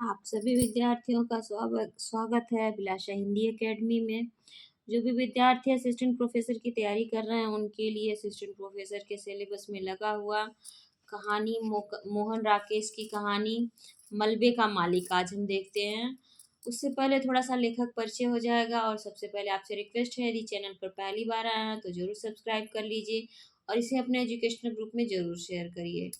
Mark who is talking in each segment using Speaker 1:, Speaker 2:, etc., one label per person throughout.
Speaker 1: आप सभी विद्यार्थियों का स्वागत स्वागत है अभिलाषा हिंदी एकेडमी में। जो भी विद्यार्थी असिस्टेंट प्रोफेसर की तैयारी कर रहे हैं उनके लिए असिस्टेंट प्रोफेसर के सिलेबस में लगा हुआ कहानी मोहन राकेश की कहानी मलबे का मालिक आज हम देखते हैं। उससे पहले थोड़ा सा लेखक परिचय हो जाएगा और सबसे पहले आपसे रिक्वेस्ट है, यदि चैनल पर पहली बार आए हैं तो जरूर सब्सक्राइब कर लीजिए और इसे अपने एजुकेशनल ग्रुप में जरूर शेयर करिए।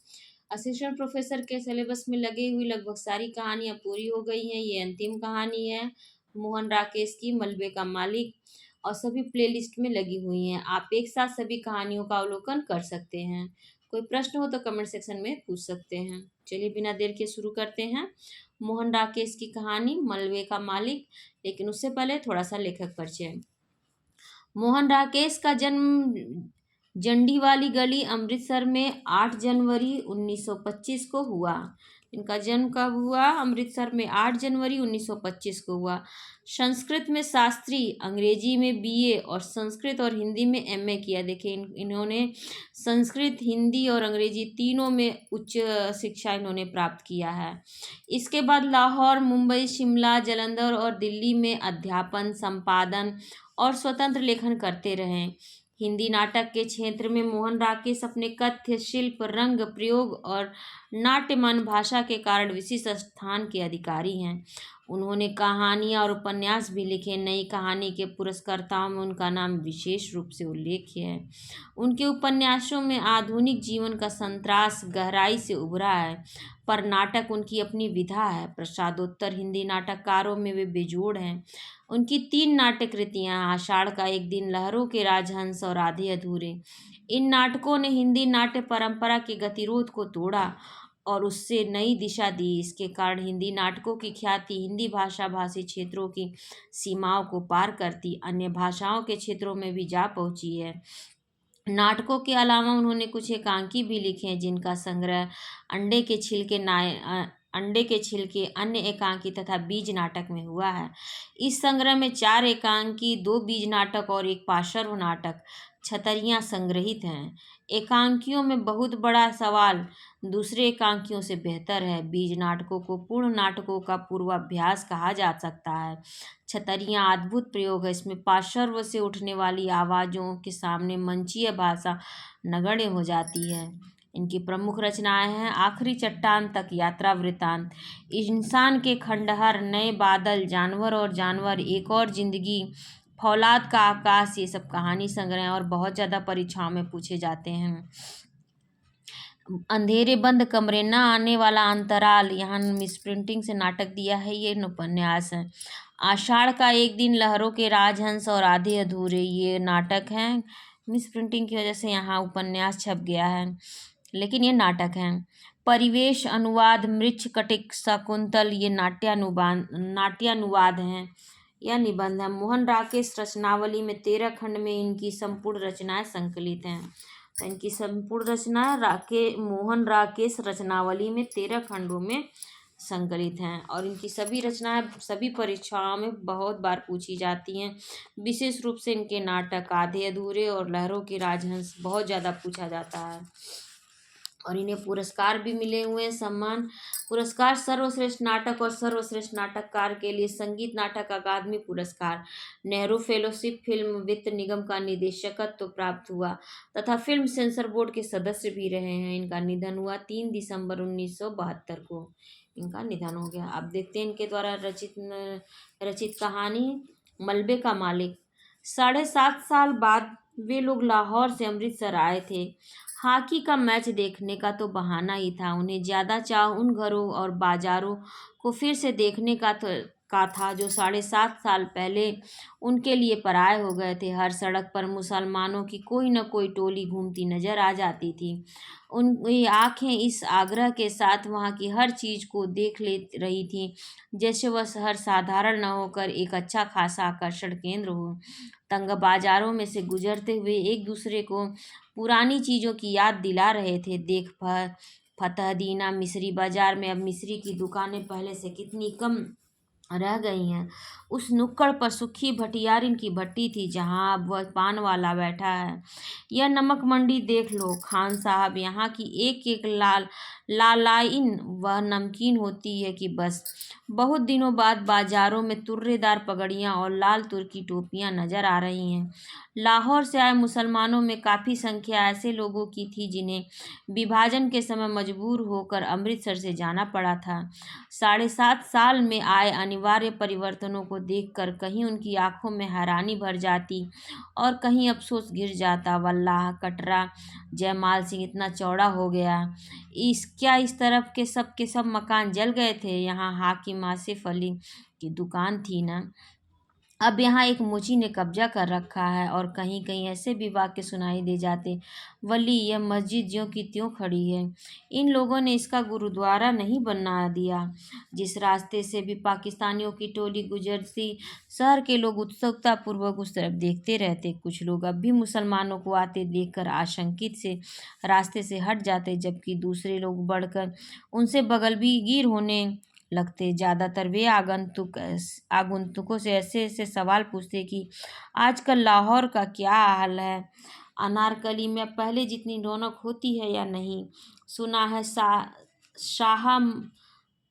Speaker 1: असिस्टेंट प्रोफेसर के सिलेबस में लगी हुई लगभग सारी कहानियाँ पूरी हो गई हैं। ये अंतिम कहानी है मोहन राकेश की मलबे का मालिक और सभी प्लेलिस्ट में लगी हुई हैं। आप एक साथ सभी कहानियों का अवलोकन कर सकते हैं। कोई प्रश्न हो तो कमेंट सेक्शन में पूछ सकते हैं। चलिए बिना देर के शुरू करते हैं मोहन राकेश की कहानी मलबे का मालिक। लेकिन उससे पहले थोड़ा सा लेखक परिचय। मोहन राकेश का जन्म जंडीवाली गली अमृतसर में 8 जनवरी 1925 को हुआ। इनका जन्म कब हुआ? अमृतसर में 8 जनवरी 1925 को हुआ। संस्कृत में शास्त्री, अंग्रेजी में बीए और संस्कृत और हिंदी में एमए किया। देखिए इन्होंने संस्कृत, हिंदी और अंग्रेजी तीनों में उच्च शिक्षा इन्होंने प्राप्त किया है। इसके बाद लाहौर, मुंबई, शिमला, जालंधर और दिल्ली में अध्यापन, संपादन और स्वतंत्र लेखन करते रहे। हिंदी नाटक के क्षेत्र में मोहन राकेश अपने कथ्य, शिल्प, रंग प्रयोग और नाट्यमान भाषा के कारण विशिष्ट स्थान के अधिकारी हैं। उन्होंने कहानियाँ और उपन्यास भी लिखे। नई कहानी के पुरस्कर्ताओं में उनका नाम विशेष रूप से उल्लेख्य है। उनके उपन्यासों में आधुनिक जीवन का संतरास गहराई से उभरा है, पर नाटक उनकी अपनी विधा है। प्रसादोत्तर हिंदी नाटककारों में वे बेजोड़ हैं। उनकी 3 नाट्य कृतियाँ, आषाढ़ का एक दिन, लहरों के राजहंस और आधे अधूरे, इन नाटकों ने हिंदी नाट्य परंपरा के गतिरोध को तोड़ा और उससे नई दिशा दी। इसके कारण हिंदी नाटकों की ख्याति हिंदी भाषा भाषी क्षेत्रों की सीमाओं को पार करती अन्य भाषाओं के क्षेत्रों में भी जा पहुंची है। नाटकों के अलावा उन्होंने कुछ एकांकी भी लिखे हैं, जिनका संग्रह अंडे के छिलके अन्य एकांकी तथा बीज नाटक में हुआ है। इस संग्रह में 4 एकांकी, 2 बीज नाटक और 1 पार्श्व नाटक छतरियाँ संग्रहित हैं। एकांकियों में बहुत बड़ा सवाल दूसरे एकांकियों से बेहतर है। बीज नाटकों को पूर्ण नाटकों का पूर्वाभ्यास कहा जा सकता है। छतरियाँ अद्भुत प्रयोग है। इसमें पार्श्व से उठने वाली आवाज़ों के सामने मंचीय भाषा नगण्य हो जाती है। इनकी प्रमुख रचनाएं हैं आखिरी चट्टान तक, यात्रा वृत्तांत, इंसान के खंडहर, नए बादल, जानवर और जानवर, एक और जिंदगी, फौलाद का आकाश। ये सब कहानी संग्रह और बहुत ज़्यादा परीक्षाओं में पूछे जाते हैं। अंधेरे बंद कमरे, न आने वाला अंतराल, यहाँ मिस प्रिंटिंग से नाटक दिया है, ये उपन्यास है। आषाढ़ का एक दिन, लहरों के राजहंस और आधे अधूरे, ये नाटक हैं। मिस प्रिंटिंग की वजह से यहाँ उपन्यास छप गया है, लेकिन ये नाटक हैं। परिवेश अनुवाद, मृच्छ कटिक शकुंतल, ये नाट्यानुवाद हैं या निबंध है। मोहन राकेश रचनावली में 13 खंड में इनकी संपूर्ण रचनाएं संकलित हैं। तो इनकी संपूर्ण रचना मोहन राकेश रचनावली में 13 खंडों में संकलित हैं और इनकी सभी रचनाएं सभी परीक्षाओं में बहुत बार पूछी जाती हैं। विशेष रूप से इनके नाटक आधे अधूरे और लहरों के राजहंस बहुत ज़्यादा पूछा जाता है और इन्हें पुरस्कार भी मिले हुए हैं। सम्मान पुरस्कार, सर्वश्रेष्ठ नाटक और सर्वश्रेष्ठ नाटककार के लिए संगीत नाटक अकादमी पुरस्कार, नेहरू फेलोशिप, फिल्म वित्त निगम का निदेशकत्व प्राप्त हुआ तथा फिल्म सेंसर बोर्ड के सदस्य भी रहे हैं। इनका निधन हुआ 3 दिसंबर 1972 को, इनका निधन हो गया। अब देखते हैं इनके द्वारा रचित कहानी मलबे का मालिक। 7.5 साल बाद वे लोग लाहौर से अमृतसर आए थे। हॉकी का मैच देखने का तो बहाना ही था। उन्हें ज़्यादा चाव उन घरों और बाज़ारों को फिर से देखने का था जो 7.5 साल पहले उनके लिए पराये हो गए थे। हर सड़क पर मुसलमानों की कोई न कोई टोली घूमती नजर आ जाती थी। उनकी आंखें इस आग्रह के साथ वहाँ की हर चीज़ को देख ले रही थी जैसे वह शहर साधारण न होकर एक अच्छा खासा आकर्षण केंद्र हो। तंग बाजारों में से गुजरते हुए एक दूसरे को पुरानी चीज़ों की याद दिला रहे थे। फतहदीना मिस्री बाजार में अब मिस्री की दुकानें पहले से कितनी कम रह गई हैं। उस नुक्कड़ पर सुखी भटियारिन की भट्टी थी जहाँ अब वह पान वाला बैठा है। यह नमक मंडी देख लो खान साहब, यहाँ की एक एक लालाइन वह नमकीन होती है कि बस। बहुत दिनों बाद बाजारों में तुर्रेदार पगड़ियाँ और लाल तुर्की टोपियाँ नजर आ रही हैं। लाहौर से आए मुसलमानों में काफ़ी संख्या ऐसे लोगों की थी जिन्हें विभाजन के समय मजबूर होकर अमृतसर से जाना पड़ा था। 7.5 साल में आए अनिवार्य परिवर्तनों को देखकर कहीं उनकी आंखों में हैरानी भर जाती और कहीं अफसोस घिर जाता। वल्लाह, कटरा जयमाल सिंह इतना चौड़ा हो गया। इस तरफ के सब मकान जल गए थे। यहाँ हाकिम आसिफ अली की दुकान थी ना, अब यहाँ एक मुची ने कब्जा कर रखा है। और कहीं कहीं ऐसे भी वाक्य सुनाई दे जाते, वली यह मस्जिद ज्यों की त्यों खड़ी है, इन लोगों ने इसका गुरुद्वारा नहीं बना दिया। जिस रास्ते से भी पाकिस्तानियों की टोली गुजरती, शहर के लोग उत्सुकता पूर्वक उस तरफ देखते रहते। कुछ लोग अब भी मुसलमानों को आते देखकर आशंकित से रास्ते से हट जाते, जबकि दूसरे लोग बढ़कर उनसे बगलगीर होने लगते। ज़्यादातर वे आगंतुकों से ऐसे ऐसे सवाल पूछते कि आजकल लाहौर का क्या हाल है, अनारकली में अब पहले जितनी रौनक होती है या नहीं। सुना है शाह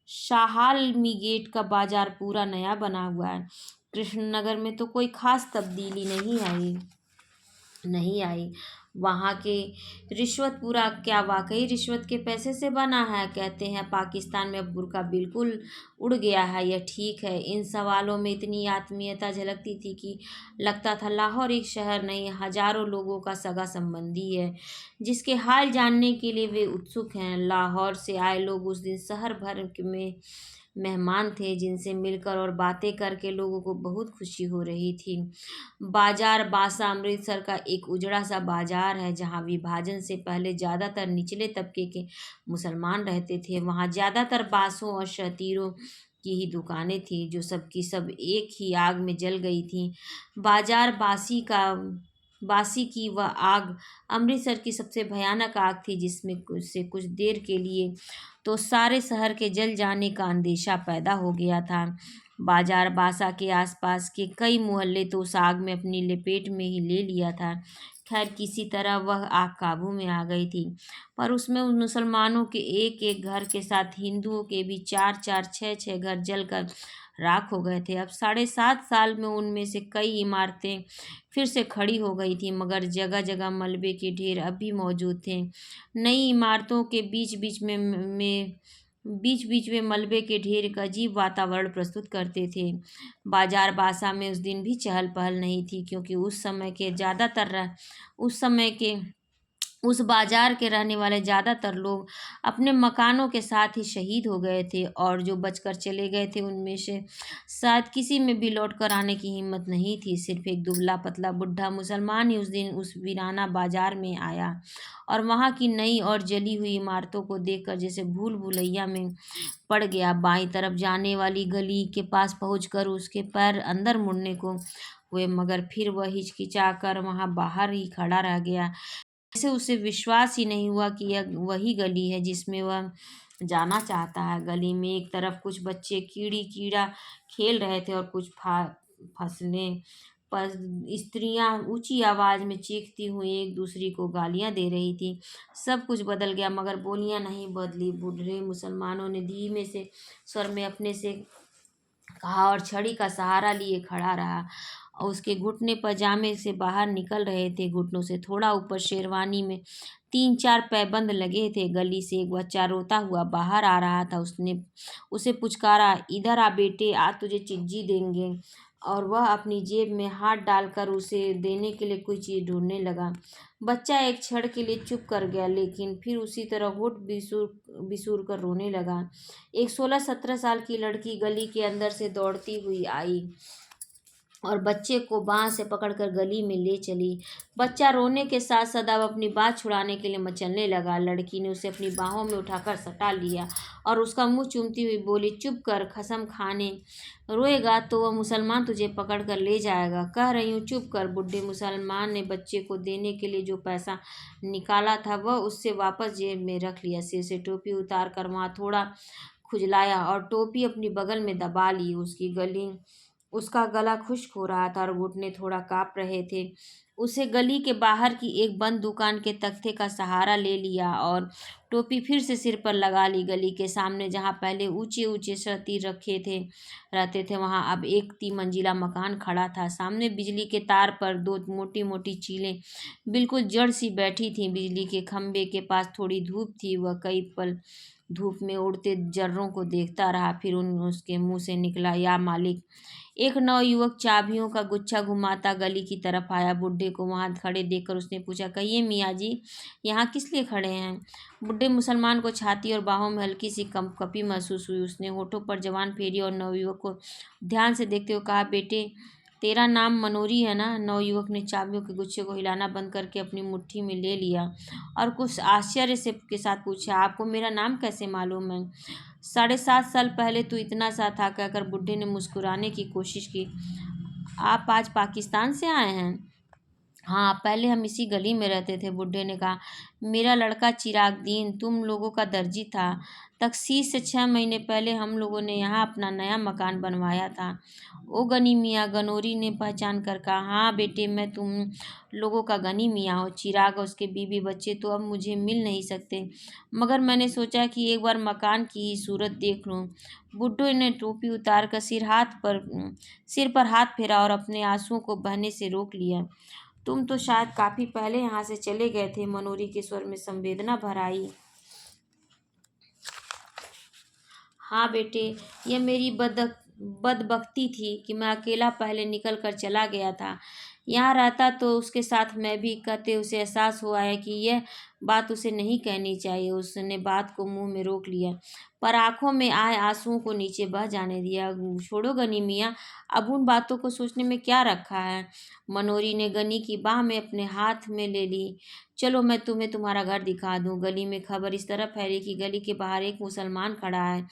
Speaker 1: शाहालमी गेट का बाजार पूरा नया बना हुआ है। कृष्णनगर में तो कोई खास तब्दीली नहीं आई। वहाँ के रिश्वतपुरा क्या वाकई रिश्वत के पैसे से बना है? कहते हैं पाकिस्तान में अब बुर्का बिल्कुल उड़ गया है, यह ठीक है? इन सवालों में इतनी आत्मीयता झलकती थी कि लगता था लाहौर एक शहर नहीं, हजारों लोगों का सगा संबंधी है जिसके हाल जानने के लिए वे उत्सुक हैं। लाहौर से आए लोग उस दिन शहर भर में मेहमान थे, जिनसे मिलकर और बातें करके लोगों को बहुत खुशी हो रही थी। बाजार बासा अमृतसर का एक उजड़ा सा बाजार है, जहाँ विभाजन से पहले ज़्यादातर निचले तबके के मुसलमान रहते थे। वहाँ ज़्यादातर बासों और शतीरों की ही दुकानें थी, जो सब की सब एक ही आग में जल गई थी। बाजार बासी की वह आग अमृतसर की सबसे भयानक आग थी, जिसमें से कुछ देर के लिए तो सारे शहर के जल जाने का अंदेशा पैदा हो गया था। बाजार बासा के आसपास के कई मोहल्ले तो उस आग में अपनी लपेट में ही ले लिया था। खैर, किसी तरह वह आग काबू में आ गई थी, पर उसमें उन मुसलमानों के एक एक घर के साथ हिंदुओं के भी 4-4, 6-6 घर जलकर राख हो गए थे। अब 7.5 साल में उनमें से कई इमारतें फिर से खड़ी हो गई थी, मगर जगह जगह मलबे के ढेर अब भी मौजूद थे। नई इमारतों के बीच बीच में मलबे के ढेर एक अजीब वातावरण प्रस्तुत करते थे। बाजार बासा में उस दिन भी चहल पहल नहीं थी, क्योंकि उस समय के उस बाजार के रहने वाले ज़्यादातर लोग अपने मकानों के साथ ही शहीद हो गए थे, और जो बचकर चले गए थे उनमें से शायद किसी में भी लौट कर आने की हिम्मत नहीं थी। सिर्फ एक दुबला पतला बुढ़ा मुसलमान ही उस दिन उस वीराना बाजार में आया, और वहाँ की नई और जली हुई इमारतों को देखकर जैसे भूल भुलैया में पड़ गया। बाईं तरफ जाने वाली गली के पास पहुंचकर उसके पैर अंदर मुड़ने को हुए, मगर फिर वह हिचकिचा कर वहाँ बाहर ही खड़ा रह गया, जैसे उसे विश्वास ही नहीं हुआ कि यह वही गली है जिसमें वह जाना चाहता है। गली में एक तरफ कुछ बच्चे कीड़ी कीड़ा खेल रहे थे, और कुछ फसलें पर स्त्रियां ऊंची आवाज में चीखती हुई एक दूसरी को गालियां दे रही थी। सब कुछ बदल गया, मगर बोलियां नहीं बदली। बूढ़े मुसलमानों ने धीमे से स्वर में अपने से कहा और छड़ी का सहारा लिए खड़ा रहा, और उसके घुटने पजामे से बाहर निकल रहे थे। घुटनों से थोड़ा ऊपर शेरवानी में 3-4 पैबंद लगे थे। गली से एक बच्चा रोता हुआ बाहर आ रहा था। उसने उसे पुचकारा, इधर आ बेटे, आज तुझे चिज्जी देंगे। और वह अपनी जेब में हाथ डालकर उसे देने के लिए कोई चीज़ ढूंढने लगा। बच्चा एक क्षण के लिए चुप कर गया, लेकिन फिर उसी तरह होठ बिसूर कर रोने लगा। एक 16-17 साल की लड़की गली के अंदर से दौड़ती हुई आई और बच्चे को बाँह से पकड़कर गली में ले चली। बच्चा रोने के साथ साथ अब अपनी बात छुड़ाने के लिए मचलने लगा। लड़की ने उसे अपनी बाहों में उठाकर सटा लिया और उसका मुंह चूमती हुई बोली, चुप कर कसम खाने, रोएगा तो वह मुसलमान तुझे पकड़ कर ले जाएगा। कह रही हूँ चुप कर। बूढ़े मुसलमान ने बच्चे को देने के लिए जो पैसा निकाला था वह उससे वापस जेब में रख लिया। सिर से टोपी उतार कर वहाँ थोड़ा खुजलाया और टोपी अपनी बगल में दबा ली। उसकी गली उसका गला खुश्क हो रहा था और घुटने थोड़ा काँप रहे थे। उसे गली के बाहर की एक बंद दुकान के तख्ते का सहारा ले लिया और टोपी फिर से सिर पर लगा ली। गली के सामने जहाँ पहले ऊँचे-ऊँचे शतीर रखे थे रहते थे, वहाँ अब एक तिमंजिला मकान खड़ा था। सामने बिजली के तार पर दो मोटी-मोटी चीलें बिल्कुल जड़ सी बैठी थीं। बिजली के खंभे के पास थोड़ी धूप थी। वह कई पल धूप में उड़ते जर्रों को देखता रहा। फिर उसके मुँह से निकला, या मालिक। एक नवयुवक चाबियों का गुच्छा घुमाता गली की तरफ आया। बुड्ढे को वहां खड़े देखकर उसने पूछा, कहिए मियाँ जी, यहाँ किस लिए खड़े हैं? बुड्ढे मुसलमान को छाती और बाहों में हल्की सी कंपकपी महसूस हुई। उसने होठों पर जवान फेरी और नवयुवक को ध्यान से देखते हुए कहा, बेटे, तेरा नाम मनोरी है ना? नवयुवक ने चाबियों के गुच्छे को हिलाना बंद करके अपनी मुट्ठी में ले लिया और कुछ आश्चर्य से के साथ पूछा, आपको मेरा नाम कैसे मालूम है? 7.5 साल पहले तू इतना सा था, कहकर बुड्ढे ने मुस्कुराने की कोशिश की। आप आज पाकिस्तान से आए हैं? हाँ, पहले हम इसी गली में रहते थे, बुड्ढे ने कहा। मेरा लड़का चिरागदीन तुम लोगों का दर्जी था। तखसीस से 6 महीने पहले हम लोगों ने यहाँ अपना नया मकान बनवाया था। ओ गनी मियाँ, गनोरी ने पहचान कर कहा। हाँ बेटे, मैं तुम लोगों का गनी मियाँ हूँ। चिराग और उसके बीवी बच्चे तो अब मुझे मिल नहीं सकते, मगर मैंने सोचा कि एक बार मकान की ही सूरत देख लूँ। बुड्ढे ने टोपी उतार कर सिर पर हाथ फेरा और अपने आंसुओं को बहने से रोक लिया। तुम तो शायद काफी पहले यहाँ से चले गए थे, मनोरी के स्वर में संवेदना भर आई। हाँ बेटे, यह मेरी बदबख्ती थी कि मैं अकेला पहले निकल कर चला गया था। यहाँ रहता तो उसके साथ मैं भी, कहते उसे एहसास हुआ है कि यह बात उसे नहीं कहनी चाहिए। उसने बात को मुंह में रोक लिया, पर आंखों में आए आंसुओं को नीचे बह जाने दिया। छोड़ो गनी मियाँ, अब उन बातों को सोचने में क्या रखा है? मनोरी ने गनी की बाह में अपने हाथ में ले ली। चलो मैं तुम्हें तुम्हारा घर दिखा दूँ। गली में खबर इस तरह फैली कि गली के बाहर एक मुसलमान खड़ा है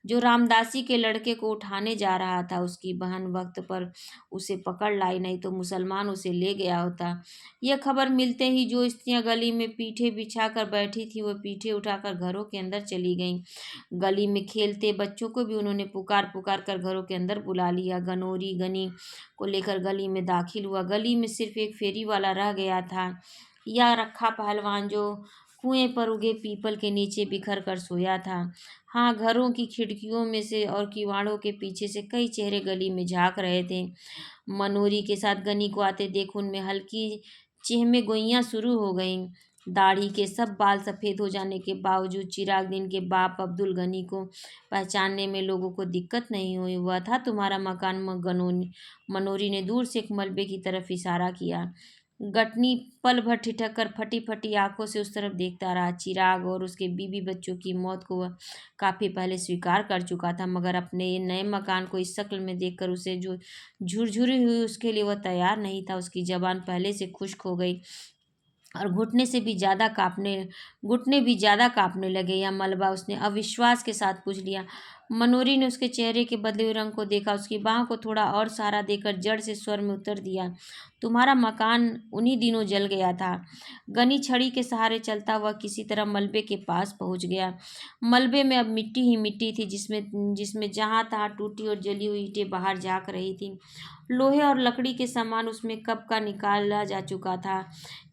Speaker 1: जो रामदासी के लड़के को उठाने जा रहा था। उसकी बहन वक्त पर उसे पकड़ लाई, नहीं तो मुसलमान उसे ले गया होता। यह खबर मिलते ही जो स्त्रियां गली में पीठे बिछाकर बैठी थी, वह पीठे उठाकर घरों के अंदर चली गईं। गली में खेलते बच्चों को भी उन्होंने पुकार पुकार कर घरों के अंदर बुला लिया। गनोरी गनी को लेकर गली में दाखिल हुआ। गली में सिर्फ एक फेरी वाला रह गया था, या रखा पहलवान, जो कुएं पर उगे पीपल के नीचे बिखर कर सोया था। हाँ, घरों की खिड़कियों में से और किवाड़ों के पीछे से कई चेहरे गली में झांक रहे थे। मनोरी के साथ गनी को आते देख उनमें हल्की चेहमे गोइयां शुरू हो गईं। दाढ़ी के सब बाल सफ़ेद हो जाने के बावजूद चिरागदीन के बाप अब्दुल गनी को पहचानने में लोगों को दिक्कत नहीं हुई। वह था तुम्हारा मकान। मनोरी ने दूर से एक मलबे की तरफ इशारा किया। गटनी पल भर ठिठक कर फटी फटी आंखों से उस तरफ देखता रहा। चिराग और उसके बीवी बच्चों की मौत को वह काफ़ी पहले स्वीकार कर चुका था, मगर अपने नए मकान को इस शक्ल में देखकर उसे जो झुरझुरी हुई, उसके लिए वह तैयार नहीं था। उसकी जबान पहले से खुश्क हो गई और घुटने भी ज़्यादा काँपने लगे। यह मलबा? उसने अविश्वास के साथ पूछ लिया। मनोरी ने उसके चेहरे के बदले हुए रंग को देखा, उसकी बाह को थोड़ा और सहारा देकर जड़ से स्वर में उत्तर दिया, तुम्हारा मकान उन्हीं दिनों जल गया था। गनी छड़ी के सहारे चलता हुआ किसी तरह मलबे के पास पहुंच गया। मलबे में अब मिट्टी ही मिट्टी थी, जिसमें जिसमें जहाँ तहाँ टूटी और जली हुई ईंटें बाहर झाँक रही थीं। लोहे और लकड़ी के सामान उसमें कब का निकाला जा चुका था।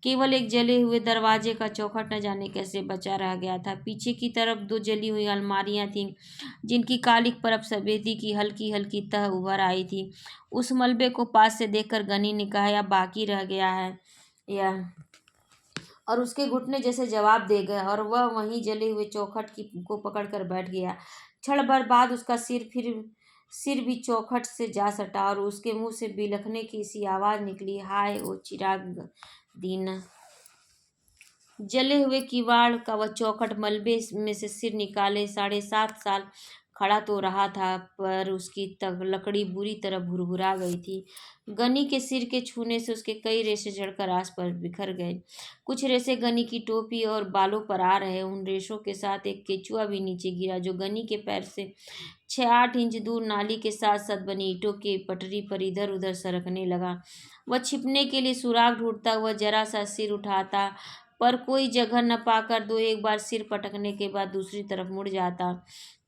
Speaker 1: केवल एक जले हुए दरवाजे का चौखट न जाने कैसे बचा रह गया था। पीछे की तरफ 2 जली हुई अलमारियां थीं, जिनकी कालिक पर अब सफेदी की हल्की हल्की तह उभर आई थी। उस मलबे को पास से देखकर गनी ने कहा, यह बाकी रह गया है यह, और उसके घुटने जैसे जवाब दे गए और वह वहीं जले हुए चौखट की को पकड़कर बैठ गया। क्षण भर बाद उसका सिर भी चौखट से जा सटा और उसके मुंह से बिलखने की सी आवाज निकली, हाय ओ चिराग दीन। जले हुए किवाड़ का वह चौखट मलबे में से सिर निकाले 7.5 साल खड़ा तो रहा था, पर उसकी लकड़ी बुरी तरह भुरभुरा गई थी। गनी के सिर के छूने से उसके कई रेशे झड़कर आसपास बिखर गए। कुछ रेशे गनी की टोपी और बालों पर आ रहे। उन रेशों के साथ एक केचुआ भी नीचे गिरा, जो गनी के पैर से 6-8 इंच दूर नाली के साथ साथ बनी ईंटों के पटरी पर इधर उधर सरकने लगा। वह छिपने के लिए सुराग ढूंढता हुआ जरा सा सिर उठाता, पर कोई जगह न पाकर 2-1 बार सिर पटकने के बाद दूसरी तरफ मुड़ जाता।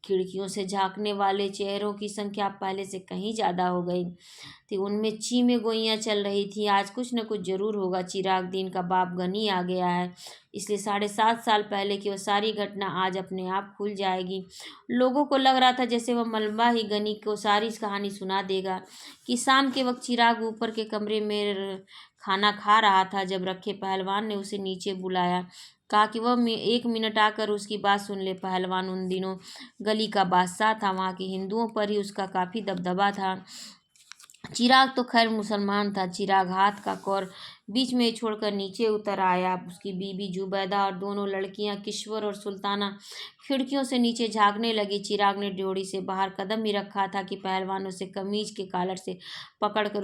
Speaker 1: खिड़कियों से झांकने वाले चेहरों की संख्या पहले से कहीं ज़्यादा हो गई थी। उनमें चीमें गोइयाँ चल रही थी। आज कुछ न कुछ जरूर होगा। चिराग दीन का बाप गनी आ गया है, इसलिए 7.5 साल पहले की वो सारी घटना आज अपने आप खुल जाएगी। लोगों को लग रहा था जैसे वह मलबा ही गनी को सारी कहानी सुना देगा। कि शाम के वक्त चिराग ऊपर के कमरे में खाना खा रहा था जब रखे पहलवान ने उसे नीचे बुलाया। कहा कि वह 1 मिनट आकर उसकी बात सुन ले। पहलवान उन दिनों गली का बादशाह था, वहाँ के हिंदुओं पर ही उसका काफ़ी दबदबा था। चिराग तो खैर मुसलमान था। चिराग हाथ का कौर बीच में ही छोड़कर नीचे उतर आया। उसकी बीबी जुबैदा और दोनों लड़कियां किश्वर और सुल्ताना खिड़कियों से नीचे झांकने लगी। चिराग ने ड्योढ़ी से बाहर कदम ही रखा था कि पहलवान उसे कमीज के कॉलर से पकड़कर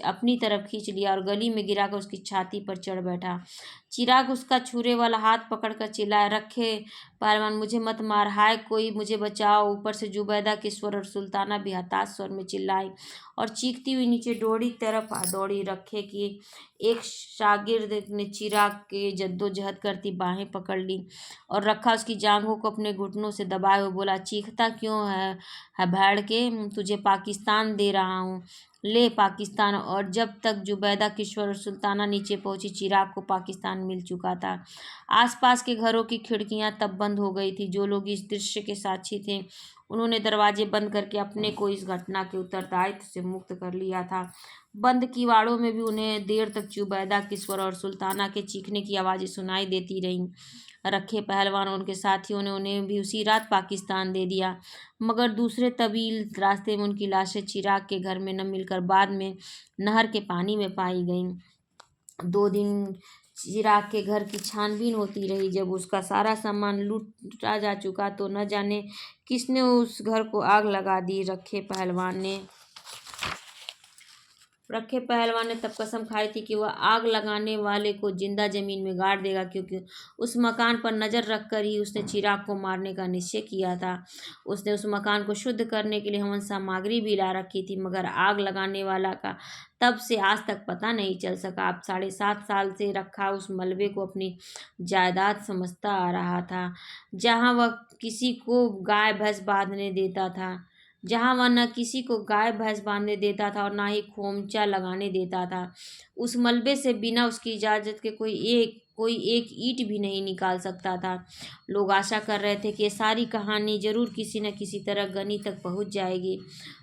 Speaker 1: अपनी तरफ खींच लिया और गली में गिराकर उसकी छाती पर चढ़ बैठा। चिराग उसका छुरे वाला हाथ पकड़कर चिल्लाया, रखे पहलवान, मुझे मत मार, हाय कोई मुझे बचाओ। ऊपर से जुबैदा किश्वर और सुल्ताना भी हताश स्वर में चिल्लाई और चीखती हुई नीचे ड्योढ़ी तरफ दौड़ी। रखे की एक शागिर्द ने चिराग के जद्दोजहद करती बाहें पकड़ ली और रखा उसकी जांघों को अपने घुटनों से दबाए हुए बोला, चीखता क्यों है भैड़ के, तुझे पाकिस्तान दे रहा हूँ, ले पाकिस्तान। और जब तक जुबैदा किश्वर और सुल्ताना नीचे पहुंची, चिराग को पाकिस्तान मिल चुका था। आसपास के घरों की खिड़कियां तब बंद हो गई थी। जो लोग इस दृश्य के साक्षी थे उन्होंने दरवाजे बंद करके अपने को इस घटना के उत्तरदायित्व से मुक्त कर लिया था। बंद किवाड़ों में भी उन्हें देर तक जुबैदा किश्वर और सुल्ताना के चीखने की आवाज़ें सुनाई देती रहीं। रखे पहलवान और उनके साथियों ने उन्हें भी उसी रात पाकिस्तान दे दिया, मगर दूसरे तवील रास्ते में उनकी लाशें चिराग के घर में न मिलकर बाद में नहर के पानी में पाई गईं। 2 दिन चिराग के घर की छानबीन होती रही। जब उसका सारा सामान लूटा जा चुका तो न जाने किसने उस घर को आग लगा दी। रखे पहलवान ने तब कसम खाई थी कि वह आग लगाने वाले को जिंदा जमीन में गाड़ देगा, क्योंकि उस मकान पर नज़र रखकर ही उसने चिराग को मारने का निश्चय किया था। उसने उस मकान को शुद्ध करने के लिए हवन सामग्री भी ला रखी थी, मगर आग लगाने वाला का तब से आज तक पता नहीं चल सका। अब 7.5 साल से रखा उस मलबे को अपनी जायदाद समझता आ रहा था, जहाँ वह किसी को गाय भैंस बांधने देता था, जहाँ वह न किसी को गाय भैंस बांधने देता था और ना ही खोमचा लगाने देता था। उस मलबे से बिना उसकी इजाज़त के कोई एक ईंट भी नहीं निकाल सकता था। लोग आशा कर रहे थे कि ये सारी कहानी जरूर किसी न किसी तरह गनी तक पहुंच जाएगी,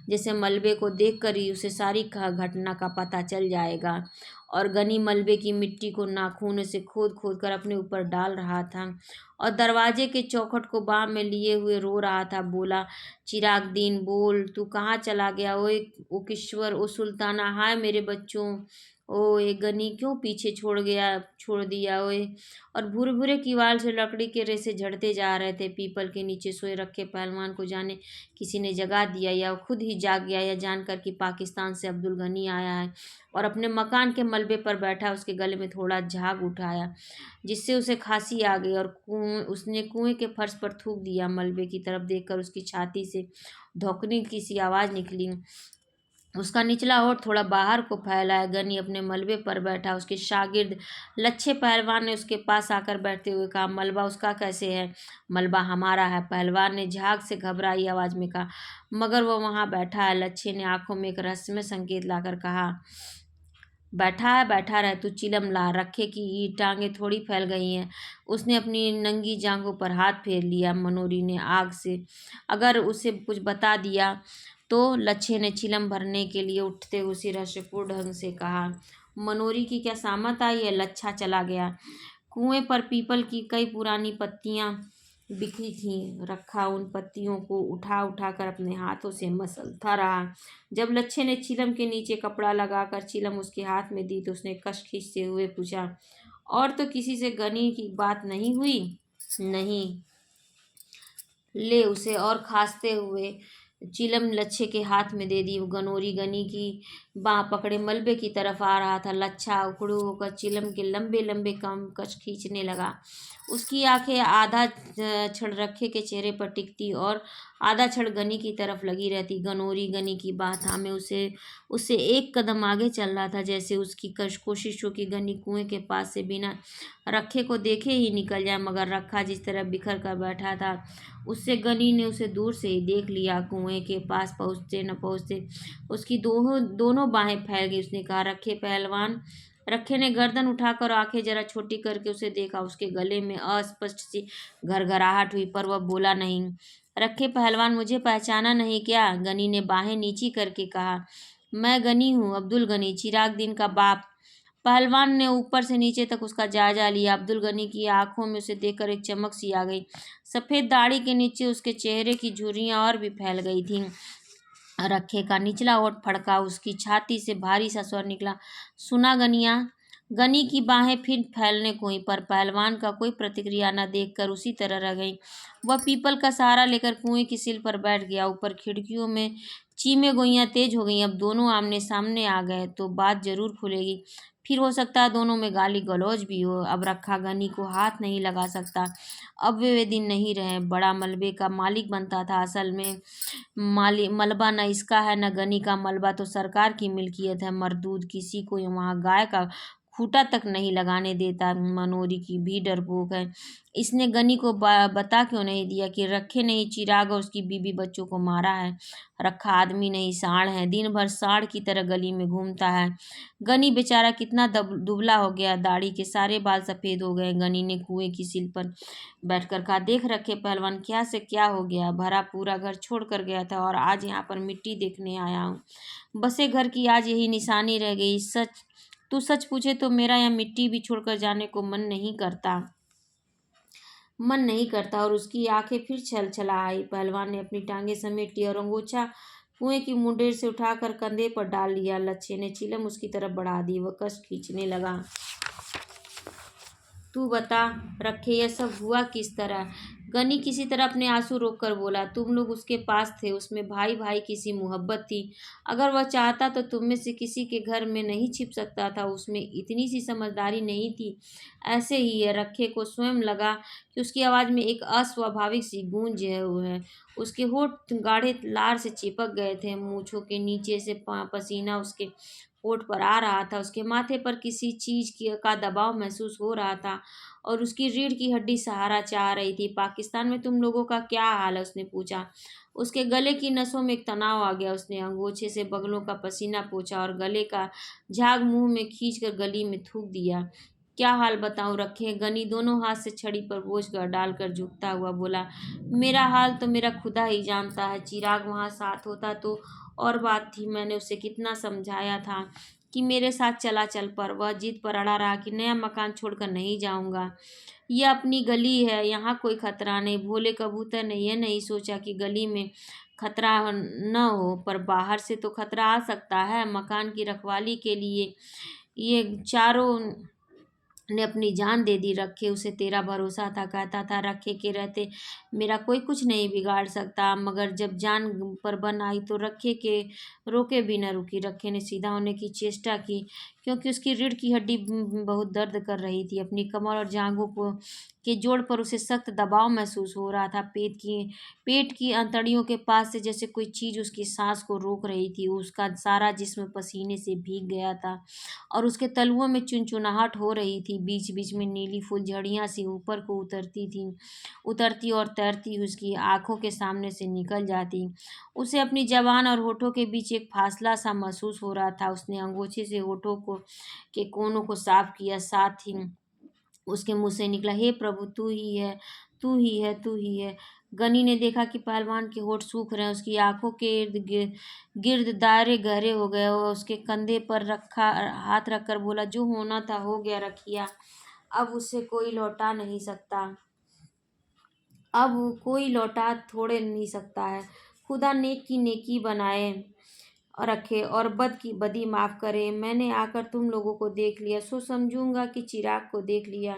Speaker 1: जैसे मलबे को देखकर ही उसे सारी घटना का पता चल जाएगा। और गनी मलबे की मिट्टी को नाखून से खोद खोद कर अपने ऊपर डाल रहा था और दरवाजे के चौखट को बाह में लिए हुए रो रहा था। बोला, चिराग दीन बोल, तू कहाँ चला गया? ओ किश्वर, ओ सुल्ताना, हाय मेरे बच्चों, ओ ये गनी क्यों पीछे छोड़ दिया ओए। और भूरे भूरे किवाड़ से लकड़ी के रेसे झड़ते जा रहे थे। पीपल के नीचे सोए रखे पहलवान को जाने किसी ने जगा दिया या वो खुद ही जाग गया, या जानकर कि पाकिस्तान से अब्दुल गनी आया है और अपने मकान के मलबे पर बैठा उसके गले में थोड़ा झाग उठाया, जिससे उसे खांसी आ गई और उसने कुएं के फर्श पर थूक दिया। मलबे की तरफ देखकर उसकी छाती से धौंकने की सी आवाज़ निकली। उसका निचला होठ थोड़ा बाहर को फैलाया। गनी अपने मलबे पर बैठा। उसके शागिर्द लच्छे पहलवान ने उसके पास आकर बैठते हुए कहा, मलबा उसका कैसे है? मलबा हमारा है, पहलवान ने झाग से घबराई आवाज़ में कहा, मगर वह वहाँ बैठा है। लच्छे ने आंखों में एक रहस्यमय संकेत लाकर कहा, बैठा रहे, तू चिलम ला, रखे की टांगें थोड़ी फैल गई हैं। उसने अपनी नंगी जांघों पर हाथ फेर लिया। मनोरी ने आग से अगर उसे कुछ बता दिया तो लच्छे ने चिलम भरने के लिए उठते उसी रहस्यपूर्ण ढंग से कहा, मनोरी की क्या सामत आई है? लच्छा चला गया। कुएं पर पीपल की कई पुरानी पत्तियां बिखरी थीं। रखा उन पत्तियों को उठा उठा कर अपने हाथों से मसलता रहा। जब लच्छे ने चिलम के नीचे कपड़ा लगाकर चिलम उसके हाथ में दी तो उसने कश खींचते हुए पूछा, और तो किसी से गनी की बात नहीं हुई? नहीं। ले उसे। और खांसते हुए चिलम लच्छे के हाथ में दे दी। वो गनोरी गनी की बाँ पकड़े मलबे की तरफ आ रहा था। लच्छा उखड़ू होकर चिलम के लंबे लंबे कम कश खींचने लगा उसकी आंखें आधा क्षण रखे के चेहरे पर टिकती और आधा क्षण गनी की तरफ लगी रहती। गनोरी गनी की बात हमें उसे उससे एक कदम आगे चल रहा था, जैसे उसकी कोशिशों की गनी कुएं के पास से बिना रखे को देखे ही निकल जाए। मगर रखा जिस तरह बिखर कर बैठा था, उससे गनी ने उसे दूर से ही देख लिया। कुएं के पास पहुंचते न पहुंचते उसकी दोनों दोनों बाहें फैल गई। उसने कहा, रखे पहलवान। रखे ने गर्दन उठाकर आंखें जरा छोटी करके उसे देखा। उसके गले में अस्पष्ट सी घरघराहट हुई, पर वह बोला नहीं। रखे पहलवान, मुझे पहचाना नहीं क्या? गनी ने बाहें नीची करके कहा। मैं गनी हूँ, अब्दुल गनी, चिराग दिन का बाप। पहलवान ने ऊपर से नीचे तक उसका जायजा लिया। अब्दुल गनी की आंखों में उसे देखकर एक चमक सी आ गई। सफेद दाढ़ी के नीचे उसके चेहरे की झुर्रियां और भी फैल गई थीं। रखे का निचला होठ फड़का, उसकी छाती से भारी सा स्वर निकला, सुना गनिया? गनी की बाहें फिर फैलने को हुई, पर पहलवान का कोई प्रतिक्रिया न देखकर उसी तरह रह गई। वह पीपल का सहारा लेकर कुएं की सिल पर बैठ गया। ऊपर खिड़कियों में चीमे गोइयां तेज हो गईं। अब दोनों आमने सामने आ गए तो बात जरूर खुलेगी। फिर हो सकता है दोनों में गाली गलौज भी हो। अब रखा गनी को हाथ नहीं लगा सकता। अब वे दिन नहीं रहे। बड़ा मलबे का मालिक बनता था। असल में मलबा न इसका है न गनी का। मलबा तो सरकार की मिल्कियत है। मरदूद किसी को वहाँ गाय का खूंटा तक नहीं लगाने देता। मनोरी की भी डरपोक है। इसने गनी को बता क्यों नहीं दिया कि रखे नहीं, चिराग और उसकी बीबी बच्चों को मारा है? रखा आदमी नहीं, सांड है। दिन भर सांड की तरह गली में घूमता है। गनी बेचारा कितना दुबला हो गया, दाढ़ी के सारे बाल सफेद हो गए। गनी ने कुएं की सिल पर बैठकर कहा, देख रखे पहलवान, क्या से क्या हो गया। भरा पूरा घर छोड़ कर गया था और आज यहाँ पर मिट्टी देखने आया हूँ। बसे घर की आज यही निशानी रह गई। सच पूछे तो मेरा यहाँ मिट्टी भी छोड़कर जाने को मन नहीं करता। और उसकी आंखें फिर छल छला आई। पहलवान ने अपनी टांगे समेटी और अंगोछा कुएं की मुंडेर से उठाकर कंधे पर डाल लिया। लच्छे ने चिलम उसकी तरफ बढ़ा दी। वह कष्ट खींचने लगा। तू बता रखे, यह सब हुआ किस तरह? गनी किसी तरह अपने आंसू रोककर बोला, तुम लोग उसके पास थे, उसमें भाई भाई की सी मोहब्बत थी। अगर वह चाहता तो तुम में से किसी के घर में नहीं छिप सकता था। उसमें इतनी सी समझदारी नहीं थी। ऐसे ही है। रखे को स्वयं लगा कि उसकी आवाज़ में एक अस्वाभाविक सी गूंज है। उसके होठ गाढ़े लार से चिपक गए थे। मूंछों के नीचे से पसीना उसके होठ पर आ रहा था। उसके माथे पर किसी चीज का दबाव महसूस हो रहा था और उसकी रीढ़ की हड्डी सहारा चाह रही थी। पाकिस्तान में तुम लोगों का क्या हाल है? उसने पूछा। उसके गले की नसों में एक तनाव आ गया। उसने अंगोछे से बगलों का पसीना पोंछा और गले का झाग मुंह में खींचकर गली में थूक दिया। क्या हाल बताऊं रखे? गनी दोनों हाथ से छड़ी पर बोझ कर डालकर झुकता हुआ बोला, मेरा हाल तो मेरा खुदा ही जानता है। चिराग वहां साथ होता तो और बात थी। मैंने उसे कितना समझाया था कि मेरे साथ चला चल, पर वह जिद पर अड़ा रहा कि नया मकान छोड़कर नहीं जाऊंगा। यह अपनी गली है, यहाँ कोई खतरा नहीं। भोले कबूतर ने यह नहीं सोचा कि गली में खतरा न हो, पर बाहर से तो खतरा आ सकता है। मकान की रखवाली के लिए ये चारों ने अपनी जान दे दी। रखे, उसे तेरा भरोसा था, कहता था रखे के रहते मेरा कोई कुछ नहीं बिगाड़ सकता। मगर जब जान पर बन आई तो रखे के रोके भी न रुकी। रखे ने सीधा होने की चेष्टा की, क्योंकि उसकी रीढ़ की हड्डी बहुत दर्द कर रही थी। अपनी कमर और जांघों को के जोड़ पर उसे सख्त दबाव महसूस हो रहा था। पेट की अंतड़ियों के पास से जैसे कोई चीज उसकी सांस को रोक रही थी। उसका सारा जिस्म पसीने से भीग गया था और उसके तलुओं में चुनचुनाहट हो रही थी। बीच बीच में नीली फुलझड़ियां सी ऊपर को उतरती और तैरती उसकी आंखों के सामने से निकल जाती। उसे अपनी जबान और होठों के बीच एक फासला सा महसूस हो रहा था। उसने अंगोछे से होठों को के कोनों को साफ किया। साथ ही उसके मुंह से निकला, हे प्रभु, तू ही है, तू ही है, तू ही है। गनी ने देखा कि पहलवान के होठ सूख रहे हैं। उसकी आंखों के इर्द गिर्द दायरे गहरे हो गए। वो उसके कंधे पर हाथ रखकर बोला, जो होना था हो गया रखिया। अब उसे कोई लौटा नहीं सकता। अब कोई लौटा थोड़े नहीं सकता है। खुदा नेक की नेकी बनाए और रखे और बद की बदी माफ करे। मैंने आकर तुम लोगों को देख लिया, सो समझूंगा कि चिराग को देख लिया।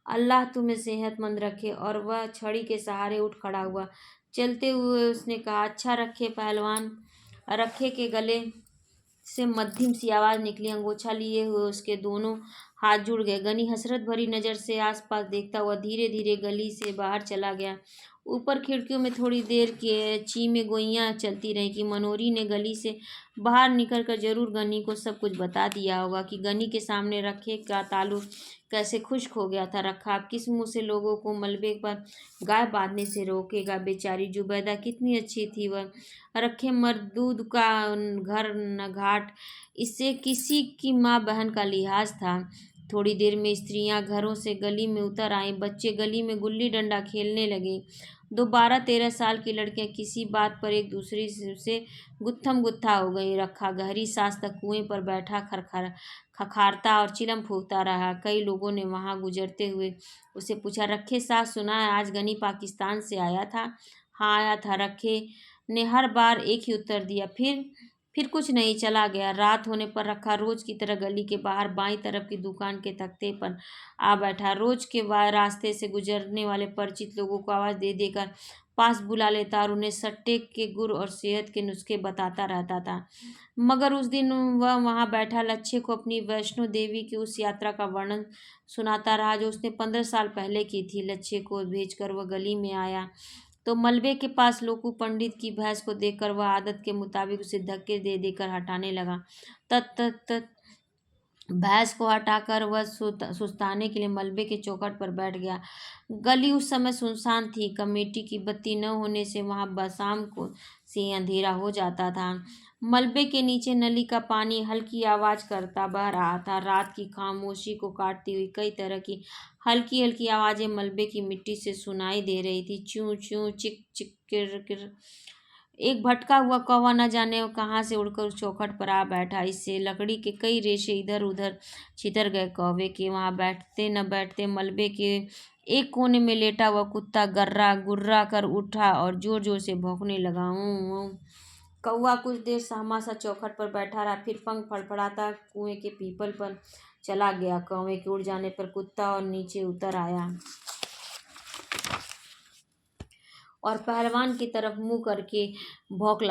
Speaker 1: अल्लाह तुम्हें सेहतमंद रखे। और वह छड़ी के सहारे उठ खड़ा हुआ। चलते हुए उसने कहा, अच्छा रखे पहलवान। रखे के गले से मध्यम सी आवाज़ निकली। अंगोछा लिए हुए उसके दोनों हाथ जुड़ गए। गनी हसरत भरी नज़र से आसपास देखता हुआ धीरे धीरे गली से बाहर चला गया। ऊपर खिड़कियों में थोड़ी देर की चीमें गोइयाँ चलती रहीं कि मनोरी ने गली से बाहर निकल कर जरूर गनी को सब कुछ बता दिया होगा कि गनी के सामने रखे का ताल्लुक कैसे खुश्क हो गया था। रखा अब किस मुँह से लोगों को मलबे पर गाय बांधने से रोकेगा। बेचारी जुबैदा कितनी अच्छी थी वह। रखे मरदूद का घर न घाट, इससे किसी की माँ बहन का लिहाज था। थोड़ी देर में स्त्रियां घरों से गली में उतर आईं। बच्चे गली में गुल्ली डंडा खेलने लगे। दो 12-13 साल की लड़कियां किसी बात पर एक दूसरी से गुत्थम गुत्था हो गई। रखा गहरी सांस तक कुएं पर बैठा खखारता और चिलम फूकता रहा। कई लोगों ने वहां गुजरते हुए उससे पूछा, रखे साहब, सुना है आज गनी पाकिस्तान से आया था? हाँ आया था, रखे ने हर बार एक ही उत्तर दिया। फिर कुछ नहीं, चला गया। रात होने पर रखा रोज की तरह गली के बाहर बाईं तरफ की दुकान के तख्ते पर आ बैठा। रोज के रास्ते से गुजरने वाले परिचित लोगों को आवाज़ दे देकर पास बुला लेता और उन्हें सट्टे के गुर और सेहत के नुस्खे बताता रहता था। मगर उस दिन वह वहाँ बैठा लच्छे को अपनी वैष्णो देवी की उस यात्रा का वर्णन सुनाता रहा जो उसने 15 साल पहले की थी। लच्छे को भेजकर वह गली में आया तो मलबे के पास लोकू पंडित की भैंस को देखकर वह आदत के मुताबिक उसे धक्के दे देकर हटाने लगा। तत तत तत भैंस को हटाकर वह सुस्ताने के लिए मलबे के चौखट पर बैठ गया। गली उस समय सुनसान थी। कमेटी की बत्ती न होने से वहां शाम को से अंधेरा हो जाता था। मलबे के नीचे नली का पानी हल्की आवाज करता बह रहा था। रात की खामोशी को काटती हुई कई तरह की हल्की हल्की आवाजें मलबे की मिट्टी से सुनाई दे रही थी। चूं चूं, चिक चिक, किर किर। एक भटका हुआ कौवा न जाने कहाँ से उड़कर उस चौखट पर आ बैठा। इससे लकड़ी के कई रेशे इधर उधर छितर गए। कौवे के वहां बैठते न बैठते मलबे के एक कोने में लेटा हुआ कुत्ता गर्रा गुर्रा कर उठा और जोर जोर से भौंकने लगा। ऊँ। कौवा कुछ देर सहमा सा चौखट पर बैठा रहा, फिर पंख फड़फड़ाता कुएं के पीपल पर चला गया। कौवे के उड़ जाने पर कुत्ता और नीचे उतर आया और पहलवान की तरफ मुंह करके भौंकने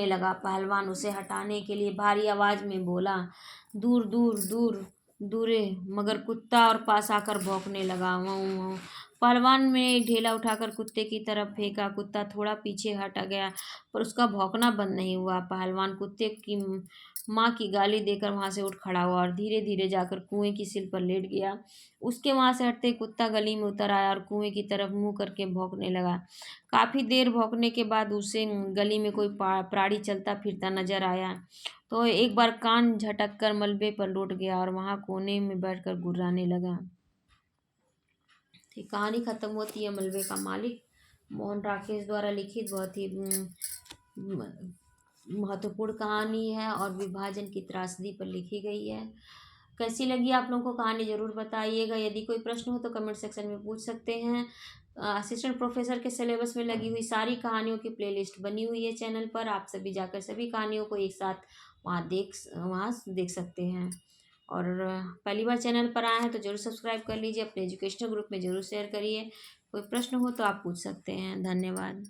Speaker 1: लगा। पहलवान उसे हटाने के लिए भारी आवाज में बोला, दूर दूर दूर दूरे। मगर कुत्ता और पास आकर भौंकने लगा। वाऊ वाऊ। पहलवान ने एक ढेला उठाकर कुत्ते की तरफ फेंका। कुत्ता थोड़ा पीछे हट गया पर उसका भौंकना बंद नहीं हुआ। पहलवान कुत्ते की माँ की गाली देकर वहां से उठ खड़ा हुआ और धीरे धीरे जाकर कुएं की सिल पर लेट गया। उसके वहां से हटते कुत्ता गली में उतर आया और कुएं की तरफ मुंह करके भौंकने लगा। काफी देर भौंकने के बाद उसे गली में कोई प्राणी चलता फिरता नजर आया तो एक बार कान झटक कर मलबे पर लौट गया और वहां कोने में बैठकर गुर्राने लगा। तो कहानी खत्म होती है। मलबे का मालिक मोहन राकेश द्वारा लिखित बहुत ही महत्वपूर्ण कहानी है और विभाजन की त्रासदी पर लिखी गई है। कैसी लगी आप लोगों को कहानी ज़रूर बताइएगा। यदि कोई प्रश्न हो तो कमेंट सेक्शन में पूछ सकते हैं। असिस्टेंट प्रोफेसर के सिलेबस में लगी हुई सारी कहानियों की प्लेलिस्ट बनी हुई है चैनल पर। आप सभी जाकर सभी कहानियों को एक साथ वहाँ देख सकते हैं। और पहली बार चैनल पर आए हैं तो ज़रूर सब्सक्राइब कर लीजिए। अपने एजुकेशनल ग्रुप में ज़रूर शेयर करिए। कोई प्रश्न हो तो आप पूछ सकते हैं। धन्यवाद।